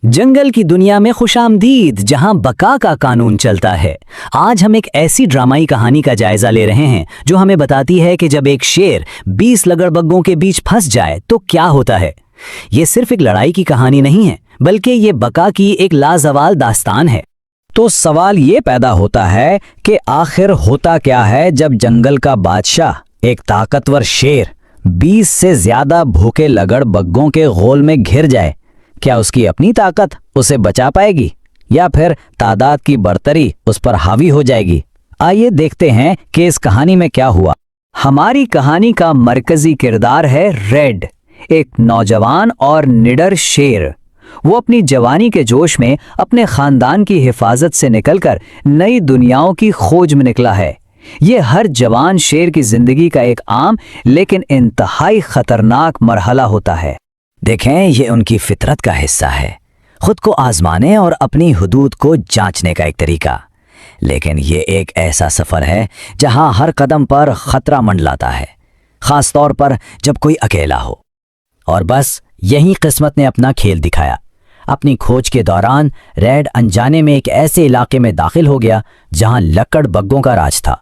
जंगल की दुनिया में खुशामदीद, जहां बका का कानून चलता है। आज हम एक ऐसी ड्रामाई कहानी का जायजा ले रहे हैं जो हमें बताती है कि जब एक शेर 20 लगड़बग्गों के बीच फंस जाए तो क्या होता है। ये सिर्फ एक लड़ाई की कहानी नहीं है, बल्कि ये बका की एक लाजवाल दास्तान है। तो सवाल ये पैदा होता है कि आखिर होता क्या है जब जंगल का बादशाह, एक ताकतवर शेर, 20 से ज्यादा भूखे लगड़बग्गों के गोल में घिर जाए। क्या उसकी अपनी ताकत उसे बचा पाएगी या फिर तादाद की बढ़तरी उस पर हावी हो जाएगी? आइए देखते हैं कि इस कहानी में क्या हुआ। हमारी कहानी का मरकजी किरदार है रेड, एक नौजवान और निडर शेर। वो अपनी जवानी के जोश में अपने खानदान की हिफाजत से निकलकर नई दुनियाओं की खोज में निकला है। ये हर जवान शेर की जिंदगी का एक आम लेकिन इंतहाई खतरनाक मरहला होता है। देखें, ये उनकी फितरत का हिस्सा है, खुद को आजमाने और अपनी हुदूद को जांचने का एक तरीका। लेकिन ये एक ऐसा सफर है जहां हर कदम पर खतरा मंडलाता है, खास तौर पर जब कोई अकेला हो। और बस यही किस्मत ने अपना खेल दिखाया। अपनी खोज के दौरान रेड अनजाने में एक ऐसे इलाके में दाखिल हो गया जहां लकड़बग्गों का राज था,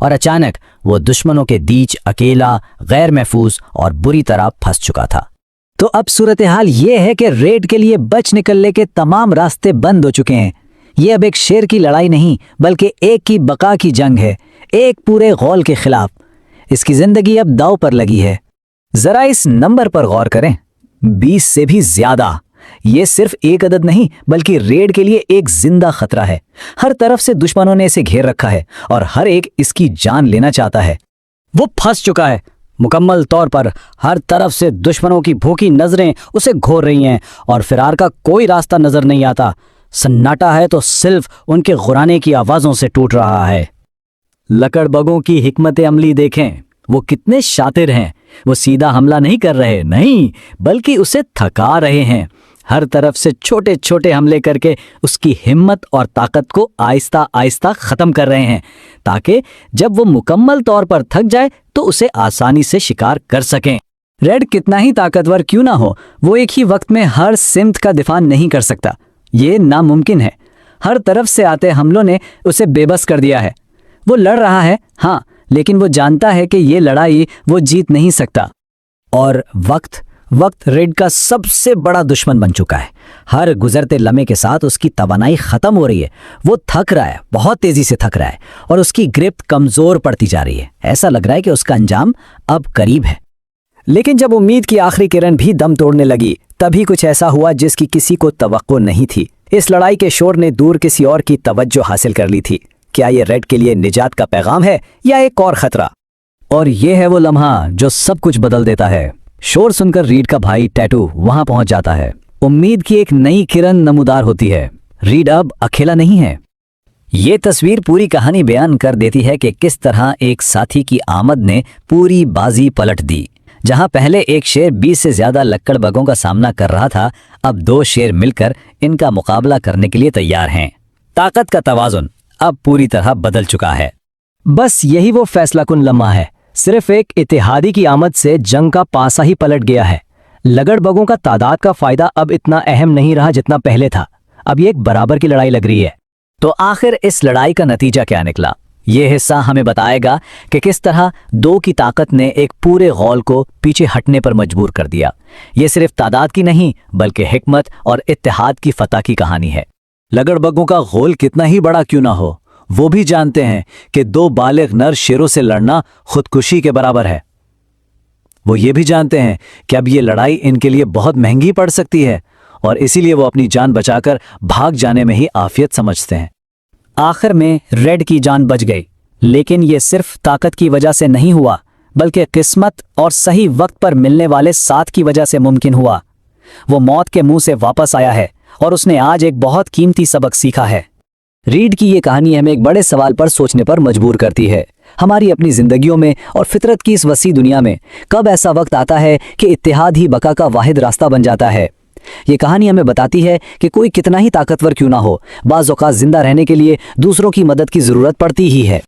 और अचानक वो दुश्मनों के बीच अकेला, गैर महफूज और बुरी तरह फंस चुका था। तो अब सूरत हाल ये है कि रेड के लिए बच निकलने के तमाम रास्ते बंद हो चुके हैं। ये अब एक शेर की लड़ाई नहीं, बल्कि एक की बका की जंग है, एक पूरे गौल के खिलाफ। इसकी जिंदगी अब दांव पर लगी है। जरा इस नंबर पर गौर करें, 20 से भी ज्यादा। ये सिर्फ एक अदद नहीं, बल्कि रेड के लिए एक जिंदा खतरा है। हर तरफ से दुश्मनों ने इसे घेर रखा है और हर एक इसकी जान लेना चाहता है। वो फंस चुका है मुकम्मल तौर पर। हर तरफ से दुश्मनों की भूखी नजरें उसे घोर रही हैं और फिरार का कोई रास्ता नजर नहीं आता। सन्नाटा है तो सिर्फ उनके गुराने की आवाजों से टूट रहा है। लकड़बग्गों की हिकमत अमली देखें, वो कितने शातिर हैं। वो सीधा हमला नहीं कर रहे, नहीं, बल्कि उसे थका रहे हैं। हर तरफ से छोटे छोटे हमले करके उसकी हिम्मत और ताकत को आहिस्ता आहिस्ता खत्म कर रहे हैं, ताकि जब वो मुकम्मल तौर पर थक जाए तो उसे आसानी से शिकार कर सकें। रेड कितना ही ताकतवर क्यों ना हो, वो एक ही वक्त में हर सिमत का दिफा नहीं कर सकता। ये नामुमकिन है। हर तरफ से आते हमलों ने उसे बेबस कर दिया है। वो लड़ रहा है, हाँ, लेकिन वो जानता है कि ये लड़ाई वो जीत नहीं सकता। और वक्त रेड का सबसे बड़ा दुश्मन बन चुका है। हर गुजरते लम्हे के साथ उसकी तवानाई खत्म हो रही है। वो थक रहा है, बहुत तेजी से थक रहा है, और उसकी ग्रिप कमजोर पड़ती जा रही है। ऐसा लग रहा है कि उसका अंजाम अब करीब है। लेकिन जब उम्मीद की आखिरी किरण भी दम तोड़ने लगी, तभी कुछ ऐसा हुआ जिसकी किसी को तवक्को नहीं थी। इस लड़ाई के शोर ने दूर किसी और की तवज्जो हासिल कर ली थी। क्या ये रेड के लिए निजात का पैगाम है या एक और खतरा? और ये है वो लम्हा जो सब कुछ बदल देता है। शोर सुनकर रीड का भाई टैटू वहां पहुंच जाता है। उम्मीद की एक नई किरण नमूदार होती है। रीड अब अकेला नहीं है। ये तस्वीर पूरी कहानी बयान कर देती है कि किस तरह एक साथी की आमद ने पूरी बाजी पलट दी। जहां पहले एक शेर 20 से ज्यादा लकड़बग्गों का सामना कर रहा था, अब 2 शेर मिलकर इनका मुकाबला करने के लिए तैयार हैं। ताकत का तवाजुन अब पूरी तरह बदल चुका है। बस यही वो फैसलाकुन लम्हा है। सिर्फ एक इत्तेहादी की आमद से जंग का पासा ही पलट गया है। लगड़बग्गों का तादाद का फायदा अब इतना अहम नहीं रहा जितना पहले था। अब ये एक बराबर की लड़ाई लग रही है। तो आखिर इस लड़ाई का नतीजा क्या निकला? ये हिस्सा हमें बताएगा कि किस तरह 2 की ताकत ने एक पूरे गौल को पीछे हटने पर मजबूर कर दिया। ये सिर्फ तादाद की नहीं, बल्कि हिकमत और इत्तेहाद की फतह की कहानी है। लगड़बग्गों का गौल कितना ही बड़ा क्यों ना हो, वो भी जानते हैं कि 2 बालिग नर शेरों से लड़ना खुदकुशी के बराबर है। वो ये भी जानते हैं कि अब ये लड़ाई इनके लिए बहुत महंगी पड़ सकती है, और इसीलिए वो अपनी जान बचाकर भाग जाने में ही आफियत समझते हैं। आखिर में रेड की जान बच गई, लेकिन ये सिर्फ ताकत की वजह से नहीं हुआ, बल्कि किस्मत और सही वक्त पर मिलने वाले साथ की वजह से मुमकिन हुआ। वो मौत के मुंह से वापस आया है और उसने आज एक बहुत कीमती सबक सीखा है। रीड की ये कहानी हमें एक बड़े सवाल पर सोचने पर मजबूर करती है। हमारी अपनी जिंदगियों में और फितरत की इस वसी दुनिया में कब ऐसा वक्त आता है कि इत्तेहाद ही बका का वाहिद रास्ता बन जाता है? ये कहानी हमें बताती है कि कोई कितना ही ताकतवर क्यों ना हो, बाज़ औक़ात जिंदा रहने के लिए दूसरों की मदद की जरूरत पड़ती ही है।